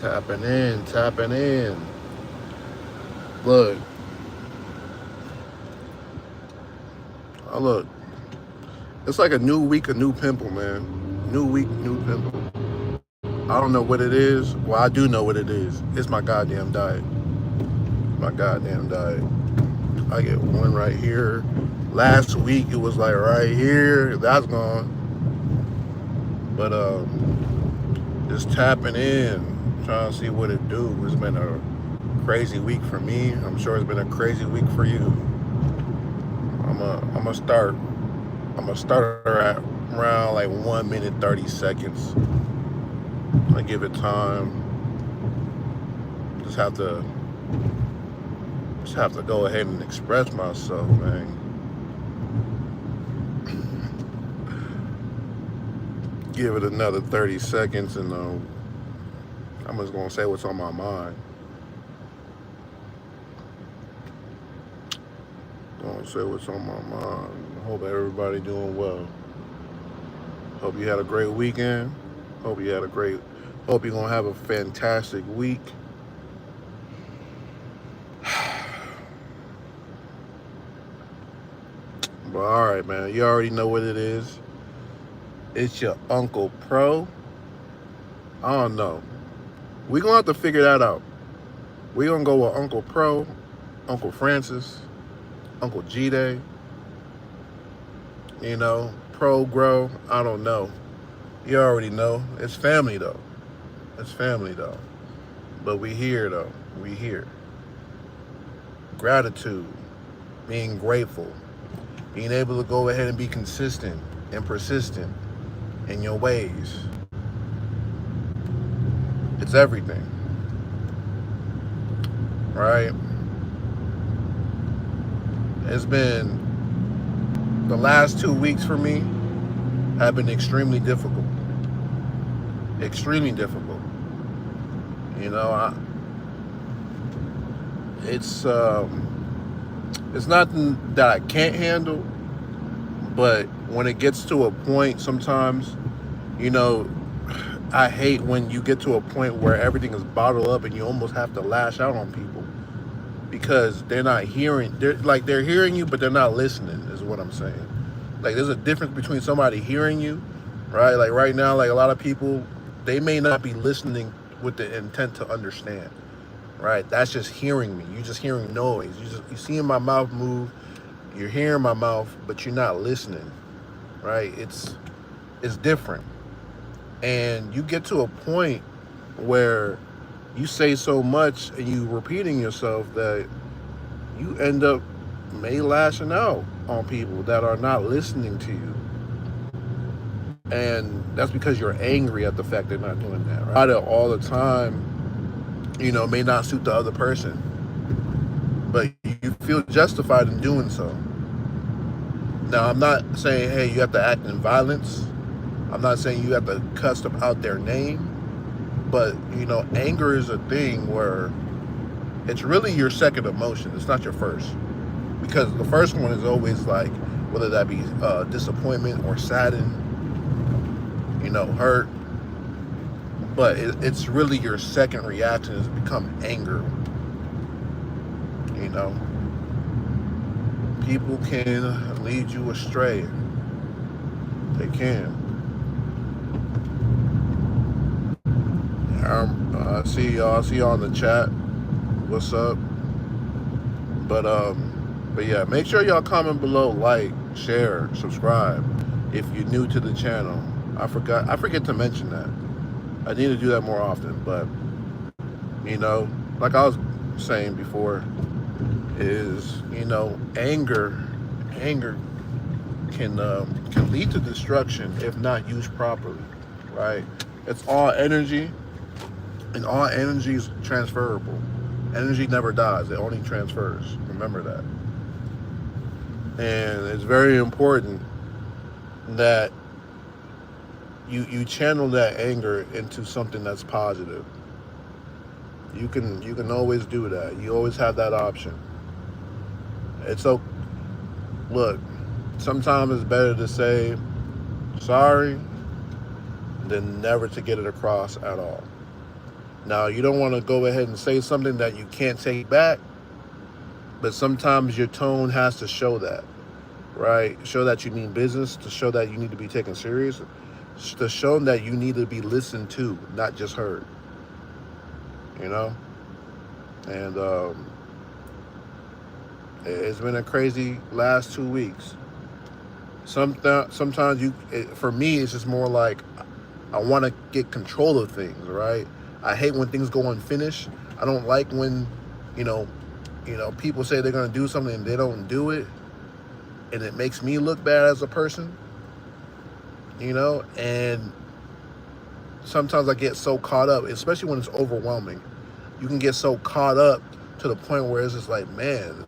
Tapping in, tapping in. Look, look. It's like a new week, a new pimple, man. New week, new pimple. I don't know what it is. Well, I do know what it is. It's my goddamn diet. My goddamn diet. I get one right here. Last week it was like right here. That's gone. But just tapping in, trying to see what it do. It's been a crazy week for me. I'm sure it's been a crazy week for you. I'm gonna start. I'm gonna start her at around like 1 minute 30 seconds. I give it time. Just have to go ahead and express myself, man. Give it another 30 seconds, and I'm just gonna say what's on my mind. Gonna say what's on my mind. Hope everybody doing well. Hope you had a great weekend. Hope you had a great. Hope you're gonna have a fantastic week. But all right, man. You already know what it is. It's your Uncle Pro. I don't know. We're gonna have to figure that out. We're gonna go with Uncle Pro, Uncle Francis, Uncle G Day. Pro Grow. I don't know. You already know. It's family though. It's family though. But we here though. We here. Gratitude. Being grateful. Being able to go ahead and be consistent and persistent in your ways. It's everything. Right? It's been the last 2 weeks for me have been extremely difficult. Extremely difficult. You know, it's nothing that I can't handle, but when it gets to a point, sometimes, you know, I hate when you get to a point where everything is bottled up and you almost have to lash out on people because they're not hearing. They're hearing you, but they're not listening. Is what I'm saying. Like there's a difference between somebody hearing you, right? Like right now, like a lot of people, they may not be listening with the intent to understand, right? That's just hearing me. You're just hearing noise. You seeing my mouth move. You're hearing my mouth, but you're not listening, right? It's different, and you get to a point where you say so much and you repeating yourself that you end up may lashing out on people that are not listening to you. And that's because you're angry at the fact they're not doing that. Right? All the time, may not suit the other person, but you feel justified in doing so. Now, I'm not saying, hey, you have to act in violence. I'm not saying you have to cuss them out their name. But, anger is a thing where it's really your second emotion. It's not your first. Because the first one is always like, whether that be disappointment or saddened, hurt. But it's really your second reaction has become anger. People can lead you astray. They can. I see y'all. I see y'all in the chat. What's up? But yeah, make sure y'all comment below, like, share, subscribe if you're new to the channel. I forget to mention that. I need to do that more often. But like I was saying before, is anger can lead to destruction if not used properly, right? It's all energy, and all energy is transferable. Energy never dies; it only transfers. Remember that. And it's very important that you channel that anger into something that's positive. You can always do that. You always have that option. It's so look. Sometimes it's better to say sorry than never to get it across at all. Now, you don't want to go ahead and say something that you can't take back, but sometimes your tone has to show that, right? Show that you mean business, to show that you need to be taken serious, to show that you need to be listened to, not just heard, you know? And it's been a crazy last 2 weeks. Sometimes for me, it's just more like I want to get control of things, right? I hate when things go unfinished. I don't like when, you know, people say they're gonna do something and they don't do it, and it makes me look bad as a person, And sometimes I get so caught up, especially when it's overwhelming. You can get so caught up to the point where it's just like, man,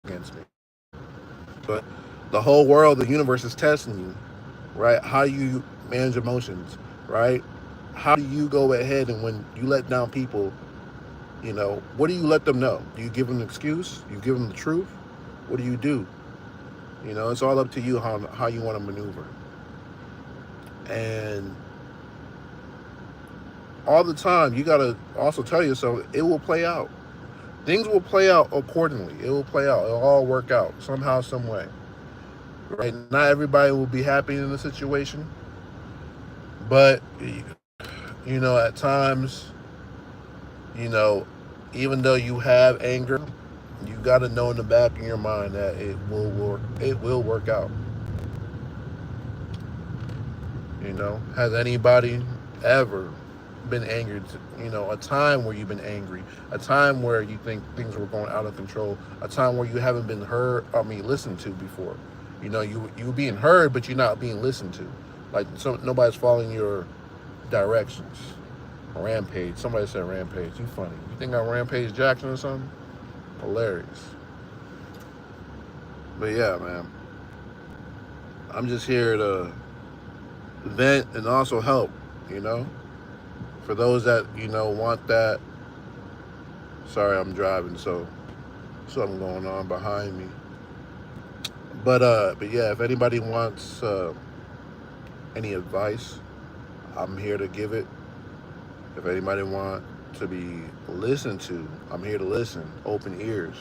against me. But the whole world, the universe is testing you, right? How do you manage emotions, right? How do you go ahead and when you let down people, what do you let them know? Do you give them an excuse? You give them the truth? What do you do? It's all up to you how you want to maneuver. And all the time, you got to also tell yourself it will play out. Things will play out accordingly. It will play out. It'll all work out somehow, some way. Right? Not everybody will be happy in the situation, but at times, you know, even though you have anger, you got to know in the back of your mind that it will work. It will work out. Has anybody ever been angry? A time where you've been angry, a time where you think things were going out of control, a time where you haven't been heard. I mean, listened to before. You being heard, but you're not being listened to. Like nobody's following your directions. Rampage. Somebody said rampage. You funny. You think I'm Rampage Jackson or something? Hilarious. But yeah, man. I'm just here to vent and also help, For those that, want that. Sorry, I'm driving, so something going on behind me. But yeah, if anybody wants any advice, I'm here to give it. If anybody want to be listened to, I'm here to listen. Open ears.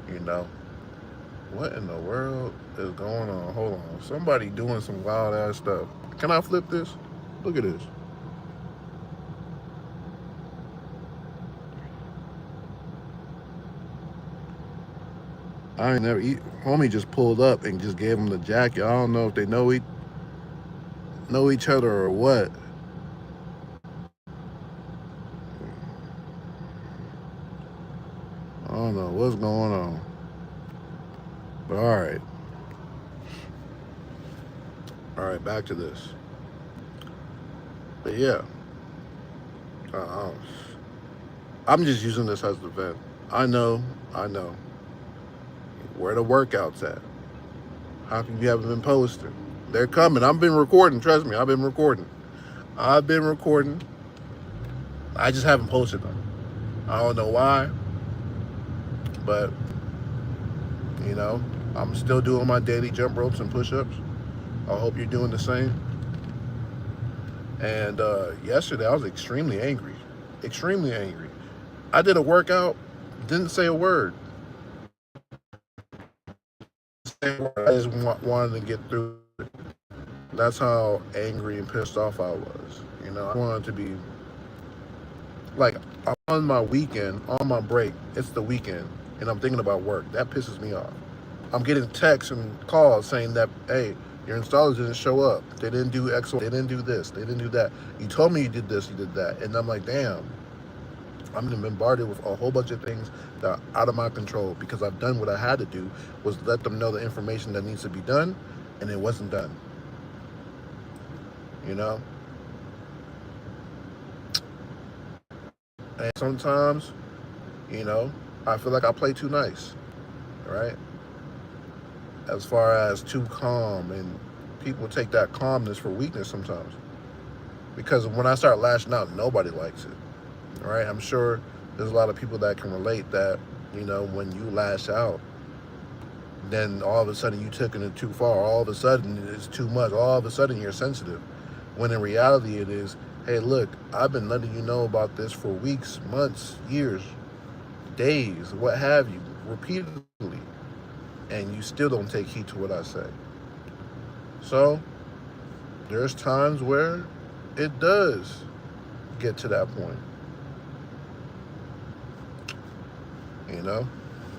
You know. What in the world is going on? Hold on. Somebody doing some wild ass stuff. Can I flip this? Look at this. I ain't never. Homie just pulled up and just gave him the jacket. I don't know if they know each other or what. I don't know what's going on. But all right, back to this. But yeah, uh, I'm just using this as the vent. I know where the workouts at. How come you haven't been posting? They're coming. I've been recording. Trust me, I've been recording. I just haven't posted them. I don't know why, but I'm still doing my daily jump ropes and push-ups. I hope you're doing the same. And yesterday I was extremely angry. Extremely angry. I did a workout, didn't say a word. I just wanted to get through it. That's how angry and pissed off I was. I wanted to be like, I'm on my weekend, on my break. It's the weekend, and I'm thinking about work. That pisses me off. I'm getting texts and calls saying that, hey, your installers didn't show up. They didn't do X, they didn't do this, they didn't do that. You told me you did this, you did that. And I'm like, damn, I'm getting bombarded with a whole bunch of things that are out of my control because I've done what I had to do, was let them know the information that needs to be done, and it wasn't done. You know? And sometimes, I feel like I play too nice, right? As far as too calm, and people take that calmness for weakness sometimes. Because when I start lashing out, nobody likes it, right? I'm sure there's a lot of people that can relate that, when you lash out, Then all of a sudden you took it too far. All of a sudden it's too much. All of a sudden you're sensitive. When in reality it is, hey, look, I've been letting you know about this for weeks, months, years, days, what have you, repeatedly, and you still don't take heed to what I say. So there's times where it does get to that point, you know,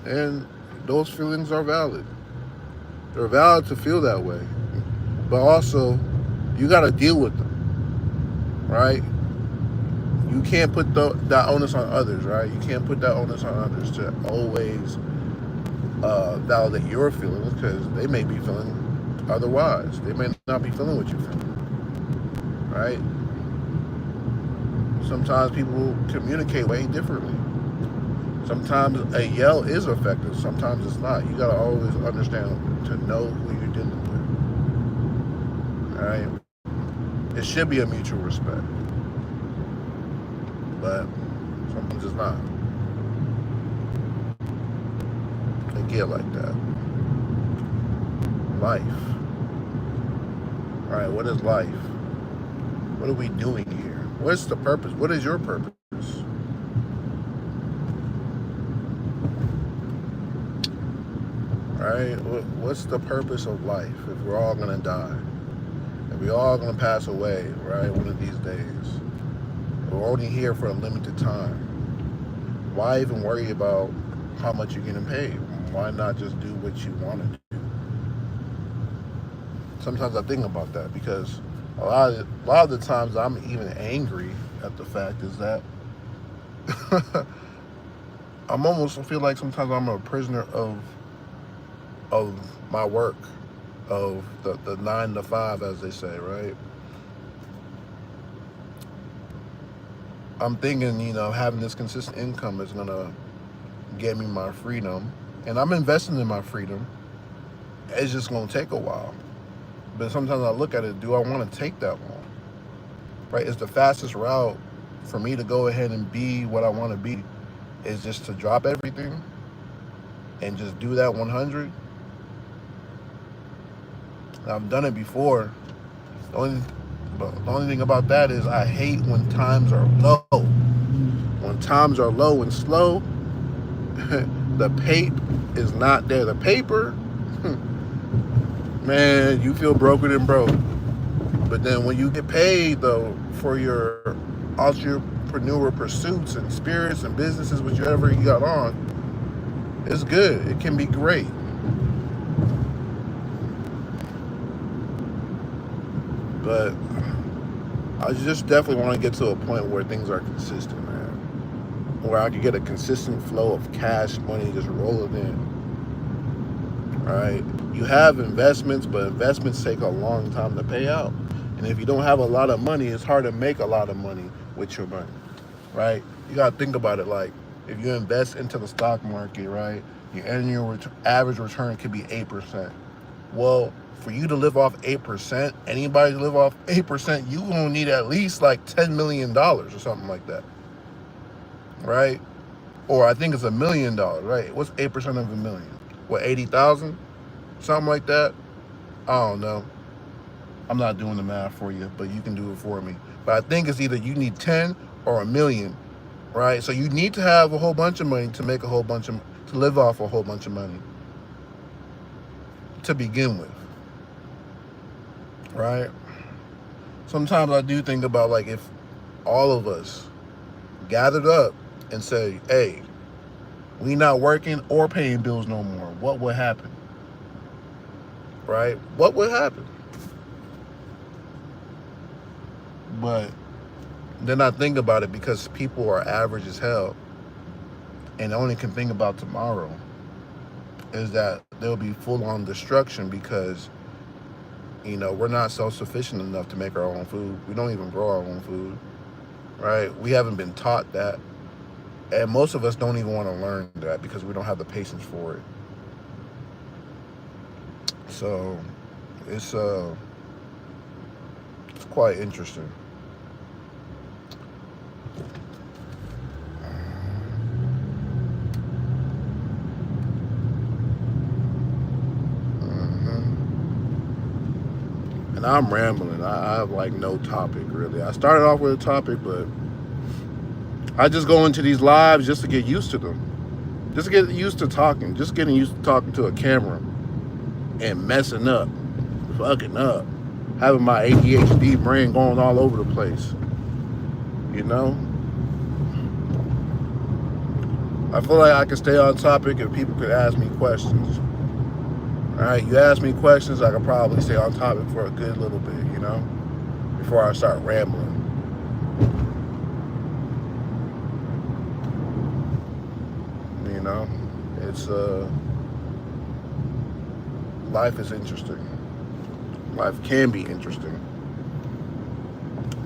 and those feelings are valid. They're valid to feel that way, but also you got to deal with them, right? You can't put that onus on others, right? You can't put that onus on others to always validate your feelings because they may be feeling otherwise. They may not be feeling what you're feeling, right? Sometimes people communicate way differently. Sometimes a yell is effective. Sometimes it's not. You gotta always understand to know who you're dealing with. All right. It should be a mutual respect, but sometimes it's not. It get like that. Life. All right. What is life? What are we doing here? What's the purpose? What is your purpose? Right? What's the purpose of life if we're all gonna die? If we're all gonna pass away, right? One of these days. We're only here for a limited time. Why even worry about how much you're getting paid? Why not just do what you want to do? Sometimes I think about that because a lot of the times I'm even angry at the fact is that I'm almost I feel like sometimes I'm a prisoner of my work, of the 9 to 5, as they say, right? I'm thinking, having this consistent income is gonna get me my freedom, and I'm investing in my freedom. It's just gonna take a while, but sometimes I look at it: do I want to take that long? Right? Is the fastest route for me to go ahead and be what I want to be is just to drop everything and just do that 100? I've done it before. The only, the only thing about that is I hate when times are low. When times are low and slow, the paper is not there. The paper, man, you feel broken and broke. But then when you get paid, though, for your entrepreneur pursuits and spirits and businesses, whichever you got on, it's good. It can be great. But I just definitely want to get to a point where things are consistent, man. Where I could get a consistent flow of cash money just rolling in. Right? You have investments, but investments take a long time to pay out. And if you don't have a lot of money, it's hard to make a lot of money with your money. Right? You gotta think about it like if you invest into the stock market, right? Your annual average return could be 8%. Well, for you to live off 8%, anybody to live off 8%, you gonna need at least like $10 million or something like that, right? Or I think it's $1 million, right? What's 8% of a million? What, 80,000? Something like that. I don't know. I'm not doing the math for you, but you can do it for me. But I think it's either you need 10 or a million, right? So you need to have a whole bunch of money to make a whole bunch of to live off a whole bunch of money to begin with, right? Sometimes I do think about like if all of us gathered up and say, hey, we not working or paying bills no more, what would happen? Right? What would happen? But then I think about it because people are average as hell and only can think about tomorrow is that there'll be full on destruction because we're not self-sufficient enough to make our own food. We don't even grow our own food, right? We haven't been taught that. And most of us don't even want to learn that because we don't have the patience for it. So it's quite interesting. Now I'm rambling. I have like no topic really. I started off with a topic, but I just go into these lives just to get used to them. Just get used to talking. Just getting used to talking to a camera and messing up, fucking up, having my ADHD brain going all over the place. You know, I feel like I could stay on topic if people could ask me questions. All right, you ask me questions, I could probably stay on topic for a good little bit. Before I start rambling. You know, it's life is interesting. Life can be interesting.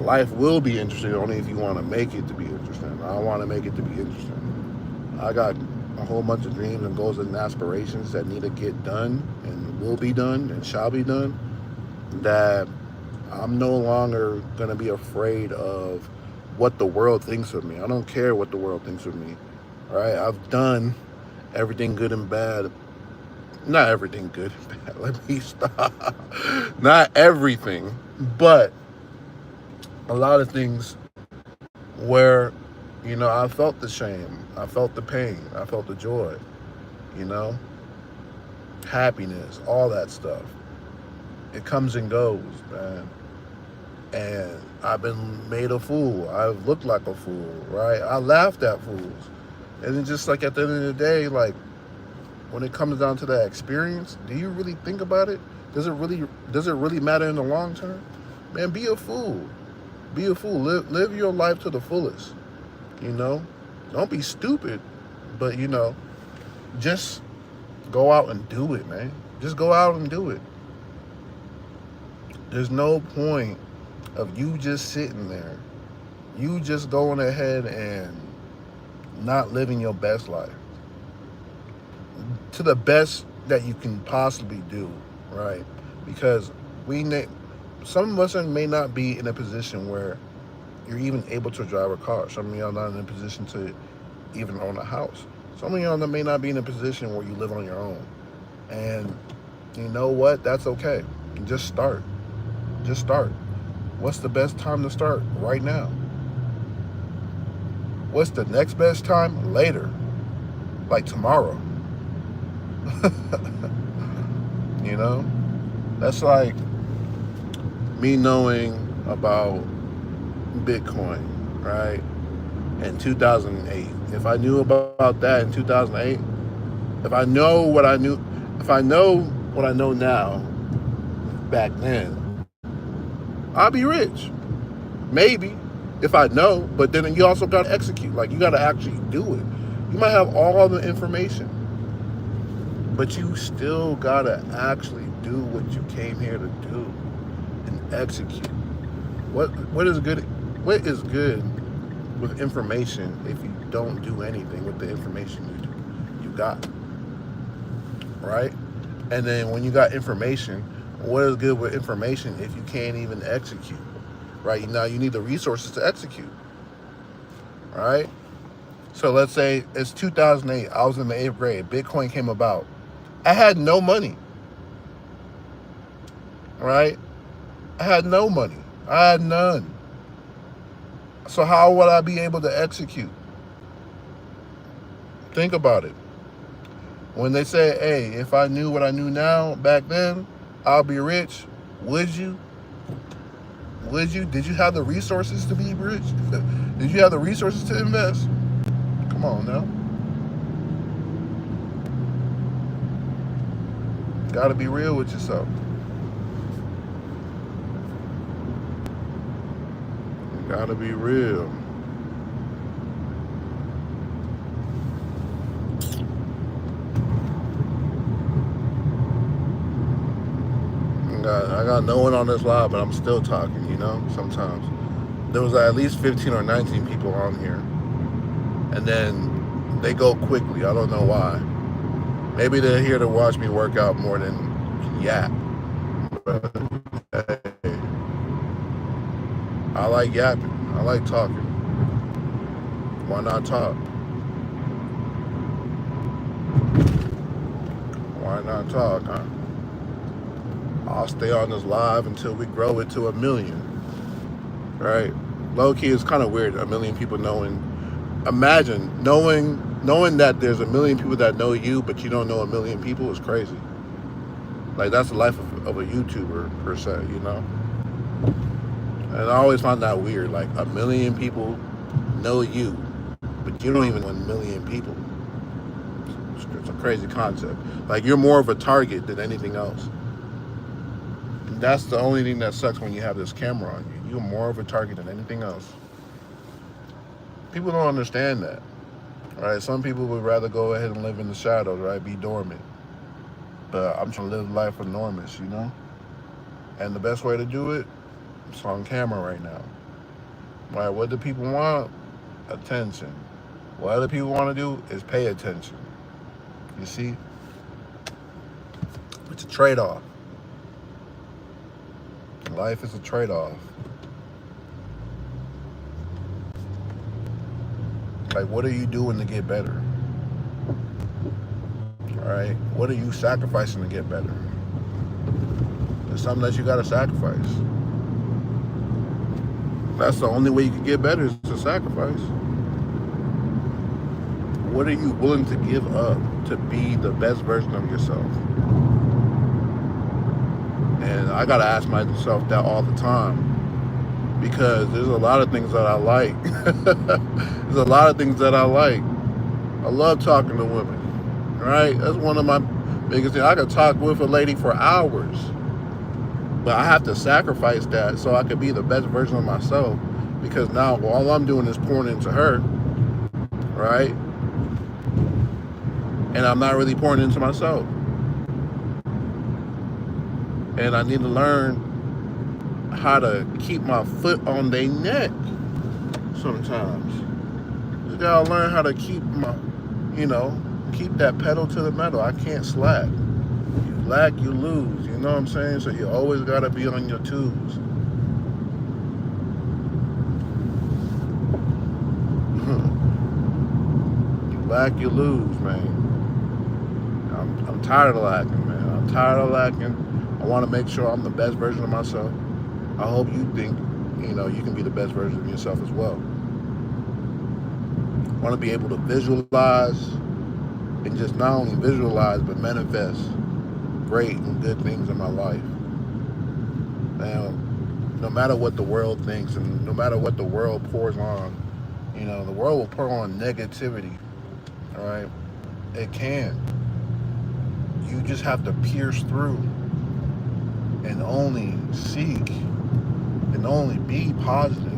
Life will be interesting only if you want to make it to be interesting. I want to make it to be interesting. I got a whole bunch of dreams and goals and aspirations that need to get done and will be done and shall be done, that I'm no longer going to be afraid of what the world thinks of me. I don't care what the world thinks of me. All right? I've done everything good and bad. Not everything good and bad. Let me stop. Not everything, but a lot of things where, I felt the shame. I felt the pain. I felt the joy, you know, happiness, all that stuff. It comes and goes, man. And I've been made a fool. I've looked like a fool, right? I laughed at fools. And it's just like at the end of the day, like when it comes down to that experience, do you really think about it? Does it really matter in the long term? Man, be a fool. Be a fool. Live your life to the fullest. Don't be stupid, but just go out and do it, man. Just go out and do it. There's no point of you just sitting there, you just going ahead and not living your best life to the best that you can possibly do, right? Because some of us may not be in a position where you're even able to drive a car. Some of y'all not in a position to even own a house. Some of y'all may not be in a position where you live on your own. And you know what? That's okay. Just start. Just start. What's the best time to start? Right now. What's the next best time? Later. Like tomorrow. That's like me knowing about Bitcoin, right? In 2008. If I knew about that in 2008, if I know what I know now back then, I'll be rich. Maybe, if I know, but then you also got to execute. Like, you got to actually do it. You might have all the information, but you still got to actually do what you came here to do and execute. What is good with information if you don't do anything with the information you got, right? And then when you got information, what is good with information if you can't even execute, right? Now you need the resources to execute, right? So let's say it's 2008. I was in the 8th grade. Bitcoin came about. I had no money, right? I had no money. I had none. So how would I be able to execute? Think about it. When they say, hey, if I knew what I knew now back then, I'll be rich. Would you? Would you? Did you have the resources to be rich? Did you have the resources to invest? Come on now. Gotta be real with yourself. You gotta be real. I got no one on this live, but I'm still talking, sometimes. There was at least 15 or 19 people on here. And then they go quickly. I don't know why. Maybe they're here to watch me work out more than yap. But, hey, I like yapping. I like talking. Why not talk? Why not talk, huh? I'll stay on this live until we grow it to 1 million. Right? Low key, it's kind of weird. 1 million people knowing. Imagine knowing that there's 1 million people that know you, but you don't know 1 million people is crazy. Like that's the life of a YouTuber per se, you know. And I always find that weird. Like 1 million people know you, but you don't even know 1 million people. It's a crazy concept. Like you're more of a target than anything else. And that's the only thing that sucks when you have this camera on you. You're more of a target than anything else. People don't understand that. Right? Some people would rather go ahead and live in the shadows, right? Be dormant. But I'm trying to live life enormous, you know? And the best way to do it, it's on camera right now. Right? What do people want? Attention. What other people want to do is pay attention. You see? It's a trade-off. Life is a trade-off. Like, what are you doing to get better? All right? What are you sacrificing to get better? There's something that you got to sacrifice. That's the only way you can get better is to sacrifice. What are you willing to give up to be the best version of yourself? And I got to ask myself that all the time. Because there's a lot of things that I like. There's a lot of things that I like. I love talking to women, right? That's one of my biggest things. I could talk with a lady for hours, but I have to sacrifice that so I could be the best version of myself. Because now all I'm doing is pouring into her, right? And I'm not really pouring into myself. And I need to learn how to keep my foot on their neck sometimes. You gotta learn how to keep my, keep that pedal to the metal. I can't slack. You lack, you lose. You know what I'm saying? So you always gotta be on your toes. You lack, you lose, man. I'm tired of lacking, man. I'm tired of lacking. I want to make sure I'm the best version of myself. I hope you think, you can be the best version of yourself as well. I want to be able to visualize and just not only visualize, but manifest great and good things in my life. Now, no matter what the world thinks and no matter what the world pours on, the world will pour on negativity, all right? It can. You just have to pierce through and only seek and only be positive.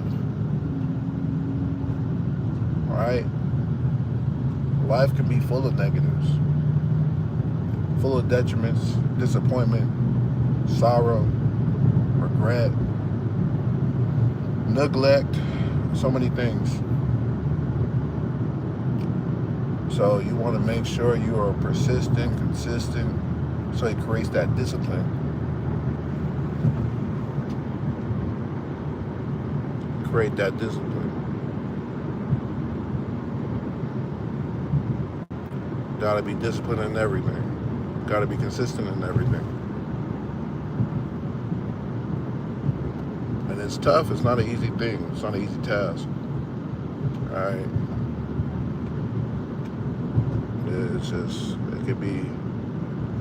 All right? Life can be full of negatives, full of detriments, disappointment, sorrow, regret, neglect, so many things. So you want to make sure you are persistent, consistent, so it creates that discipline. Create that discipline. Gotta be disciplined in everything. Gotta be consistent in everything. And it's tough. It's not an easy thing. It's not an easy task. All right.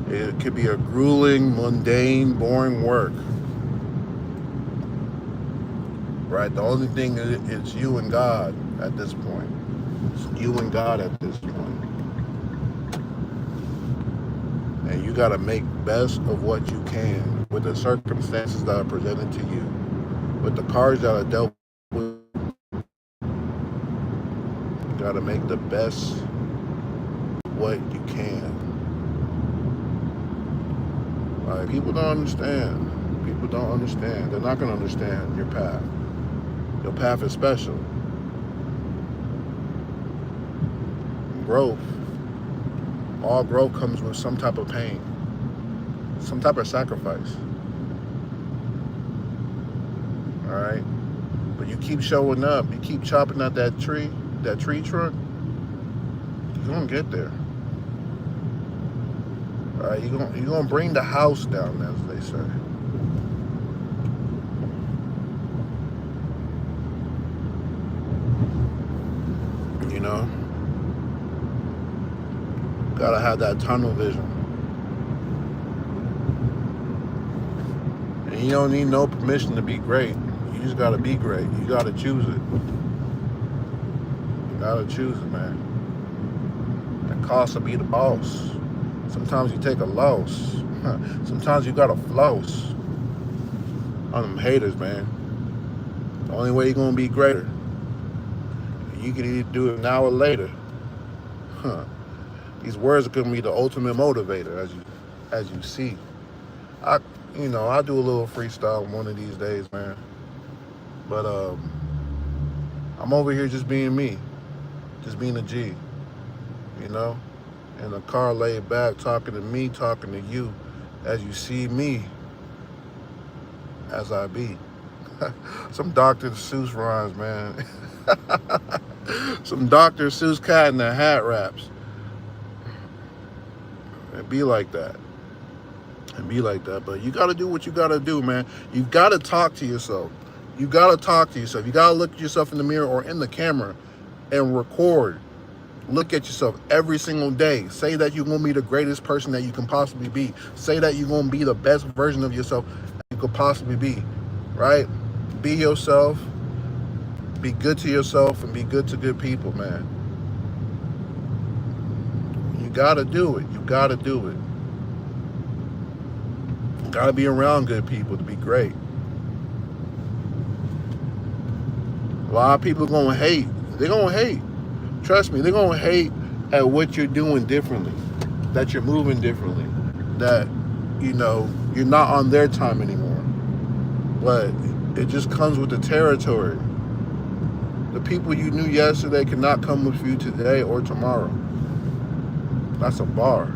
It could be a grueling, mundane, boring work. Right? The only thing is it's you and God at this point. It's you and God at this point. And you got to make best of what you can with the circumstances that are presented to you, with the cards that are dealt with. You got to make the best what you can. Like, people don't understand. People don't understand. They're not going to understand your path. Your path is special. Growth. All growth comes with some type of pain, some type of sacrifice. All right? But you keep showing up. You keep chopping out that tree trunk. You're going to get there. You gonna bring the house down, as they say. You know, gotta have that tunnel vision, and you don't need no permission to be great. You just gotta be great. You gotta choose it. You gotta choose it, man. It costs to be the boss. Sometimes you take a loss. Sometimes you gotta floss on them haters, man. The only way you're gonna be greater, you can either do it now or later. Huh. These words are gonna be the ultimate motivator, as you see. I I do a little freestyle one of these days, man. But I'm over here just being me, just being a G, you know. In the car, laid back, talking to me, talking to you, as you see me, as I be. Some Dr. Seuss rhymes, man. Some Dr. Seuss cat in the hat raps. It be like that. It be like that. But you gotta do what you gotta do, man. You gotta talk to yourself. You gotta talk to yourself. You gotta look at yourself in the mirror or in the camera and record. Look at yourself every single day. Say that you're gonna be the greatest person that you can possibly be. Say that you're gonna be the best version of yourself that you could possibly be. Right? Be yourself. Be good to yourself and be good to good people, man. You gotta do it. You gotta do it. You gotta be around good people to be great. A lot of people gonna hate. They're gonna hate. Trust me, they're gonna hate at what you're doing differently. That you're moving differently. That, you're not on their time anymore. But it just comes with the territory. The people you knew yesterday cannot come with you today or tomorrow. That's a bar.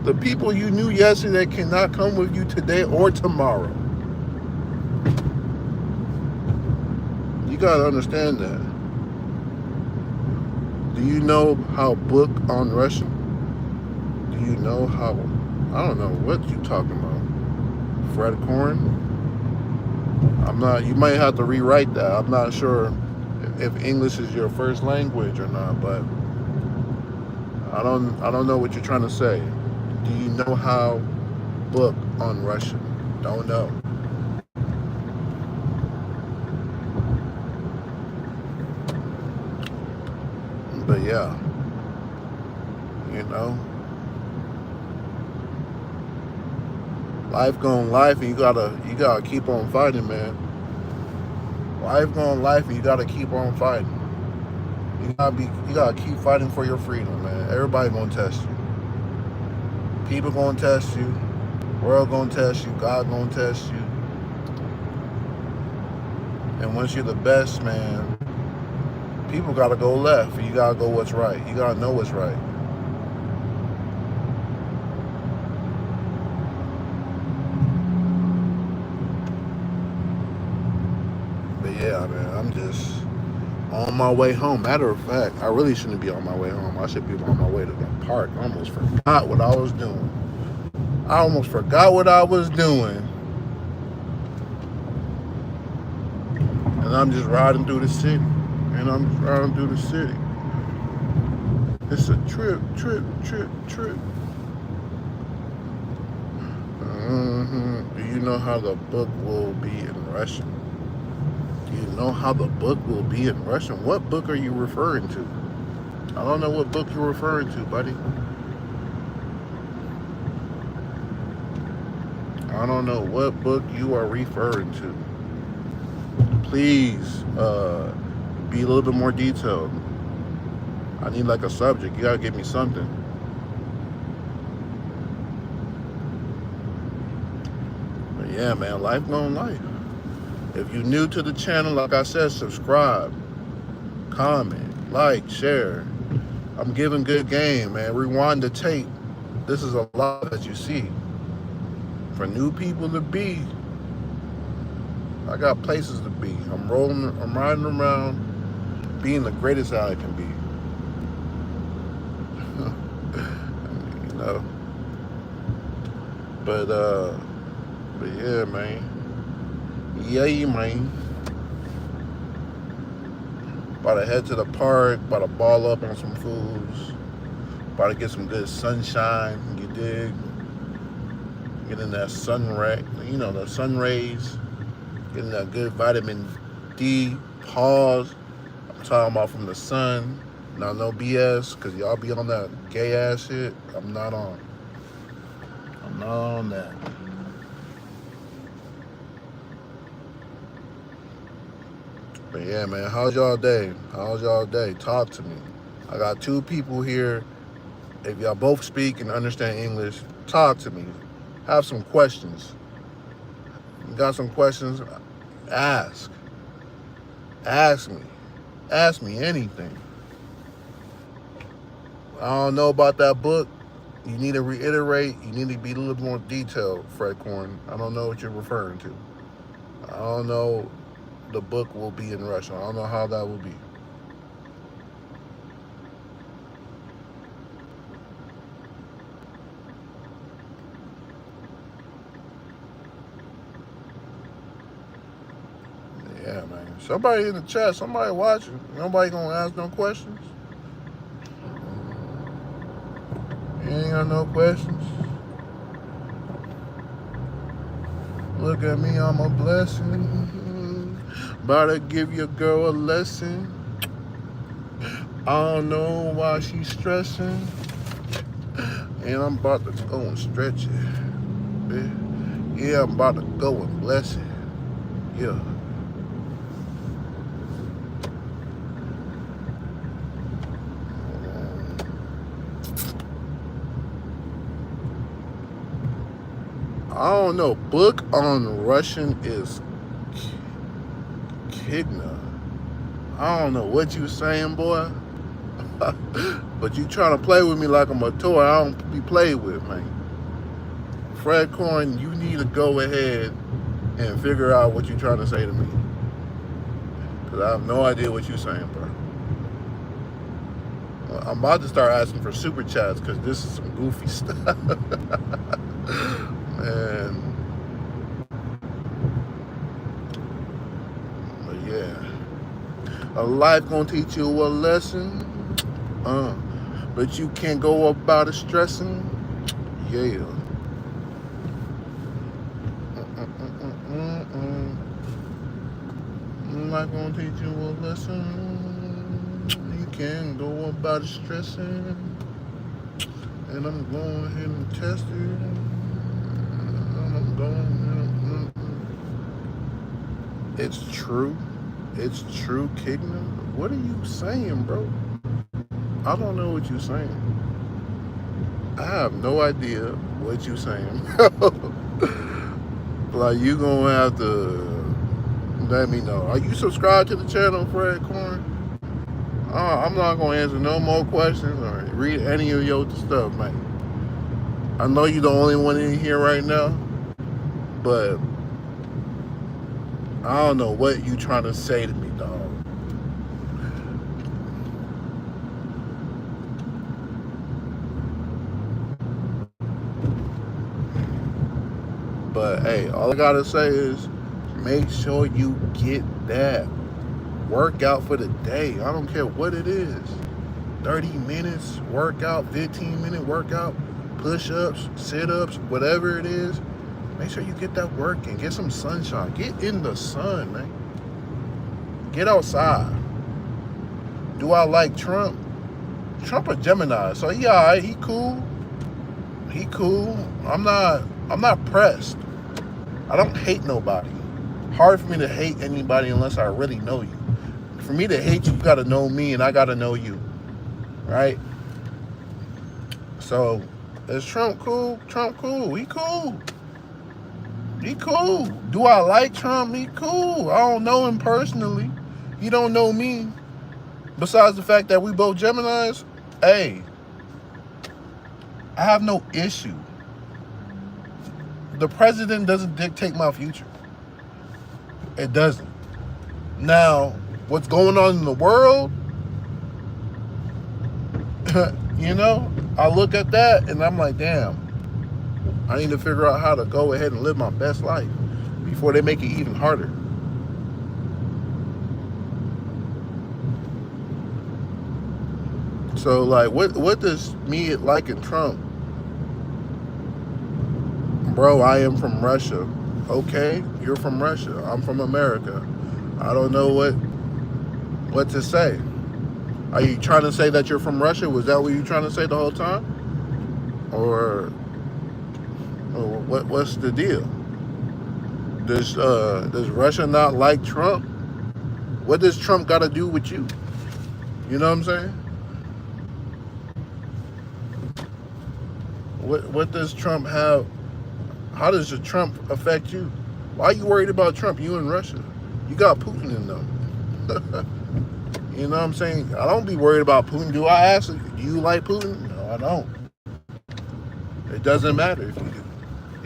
The people you knew yesterday cannot come with you today or tomorrow. You gotta understand that. Do you know how book on Russian? Do you know how? I don't know what you talking about. Fred Corn? I'm not. You might have to rewrite that. I'm not sure if English is your first language or not, but I don't know what you're trying to say. Do you know how book on Russian? Don't know. But yeah, you know, life going life, and you gotta keep on fighting, man. Life going life, and you gotta keep on fighting. You gotta keep fighting for your freedom, man. Everybody gonna test you. People gonna test you. World gonna test you. God gonna test you. And once you're the best, man, people gotta go left, and you gotta go what's right. You gotta know what's right. But yeah, man, I'm just on my way home. Matter of fact, I really shouldn't be on my way home. I should be on my way to the park. I almost forgot what I was doing. And I'm just riding through the city. It's a trip. Do you know how the book will be in Russian? Do you know how the book will be in Russian? What book are you referring to? I don't know what book you're referring to, buddy. I don't know what book you are referring to. Please be a little bit more detailed. I need like a subject. You gotta give me something. But yeah, man, life going life. If you're new to the channel, like I said, subscribe, comment, like, share. I'm giving good game, man. Rewind the tape. This is a lot that you see. For new people to be, I got places to be. I'm riding around being the greatest that I can be. know. But yeah, man. Yeah, man. About to head to the park. About to ball up on some foods. About to get some good sunshine. You dig? Getting that sun ray, the sun rays. Getting that good vitamin D. Pause. I'm talking about from the sun. Now no BS, cause y'all be on that gay ass shit. I'm not on. I'm not on that. But yeah, man, how's y'all day? How's y'all day? Talk to me. I got two people here. If y'all both speak and understand English, talk to me. Have some questions. You got some questions? Ask. Ask me. Ask me anything. I don't know about that book. You need to reiterate. You need to be a little more detailed, Fred Corn. I don't know what you're referring to. I don't know. The book will be in Russian. I don't know how that will be. Yeah, man. Somebody in the chat, somebody watching. Nobody gonna ask no questions. You ain't got no questions. Look at me, I'm a blessing. About to give your girl a lesson. I don't know why she's stressing. And I'm about to go and stretch it. Yeah, I'm about to go and bless it. Yeah. I don't know. Book on Russian is Kigna. I don't know what you saying, boy. But you trying to play with me like I'm a toy. I don't be played with, man. Fred Coin, you need to go ahead and figure out what you're trying to say to me. Because I have no idea what you're saying, bro. I'm about to start asking for super chats because this is some goofy stuff. Man. But yeah. A life gonna teach you a lesson. But you can't go about it stressing. Yeah. Life gonna teach you a lesson. You can't go about it stressing. And I'm going ahead and test it. I'm going. It's true. It's true, Kigna. What are you saying, bro? I don't know what you're saying. I have no idea what you're saying. Like, you gonna have to let me know. Are you subscribed to the channel, Fred Corn? I'm not gonna answer no more questions or read any of your stuff, man. I know you're the only one in here right now, but I don't know what you trying to say to me, dog. But hey, all I gotta say is make sure you get that workout for the day. I don't care what it is. 30 minutes workout, 15-minute workout, push-ups, sit-ups, whatever it is. Make sure you get that work and get some sunshine. Get in the sun, man. Get outside. Do I like Trump? Trump a Gemini, so he alright, he cool. He cool. I'm not pressed. I don't hate nobody. Hard for me to hate anybody unless I really know you. For me to hate you, you gotta know me and I gotta know you. Right? So, is Trump cool? Trump cool. He cool. He cool. Do I like Trump? He cool. I don't know him personally. He don't know me. Besides the fact that we both Geminis, hey, I have no issue. The president doesn't dictate my future. It doesn't. Now, what's going on in the world? You know, I look at that and I'm like, damn, I need to figure out how to go ahead and live my best life before they make it even harder. So like, what does me liking Trump, bro? I am from Russia. Okay, you're from Russia. I'm from America. I don't know what to say. Are you trying to say that you're from Russia? Was that what you were trying to say the whole time, or, what's the deal? Does Russia not like Trump? What does Trump got to do with you? You know what I'm saying? What does Trump have? How does the Trump affect you? Why are you worried about Trump? You in Russia. You got Putin in them. You know what I'm saying? I don't be worried about Putin. Do I ask, do you like Putin? No, I don't. It doesn't matter if you do.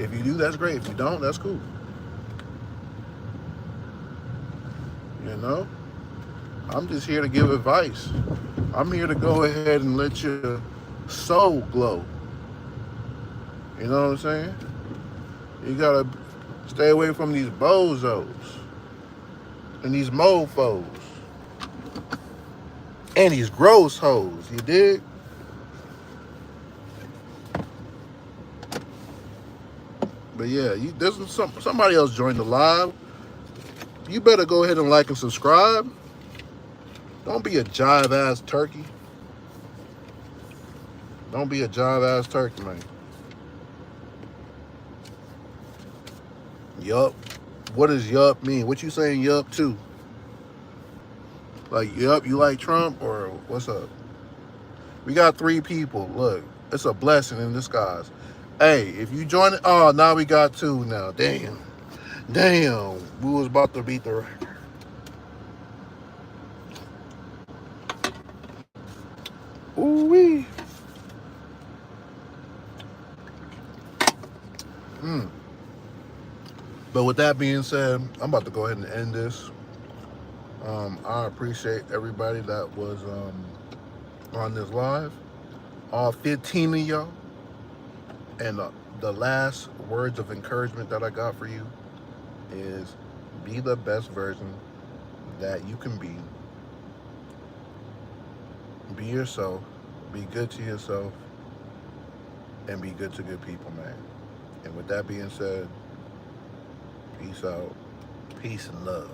If you do, that's great. If you don't, that's cool. You know? I'm just here to give advice. I'm here to go ahead and let your soul glow. You know what I'm saying? You gotta stay away from these bozos and these mofos and these gross hoes. You dig? But yeah, there's somebody else joined the live. You better go ahead and like and subscribe. Don't be a jive ass turkey. Don't be a jive ass turkey, man. Yup. What does yup mean? What you saying yup to? Like, yup, you like Trump, or what's up? We got 3 people. Look, it's a blessing in disguise. Hey, if you join it, oh, now we got 2 now. Damn. Damn. We was about to beat the record. Ooh-wee. But with that being said, I'm about to go ahead and end this. I appreciate everybody that was on this live. All 15 of y'all. And the last words of encouragement that I got for you is be the best version that you can be. Be yourself. Be good to yourself. And be good to good people, man. And with that being said, peace out. Peace and love.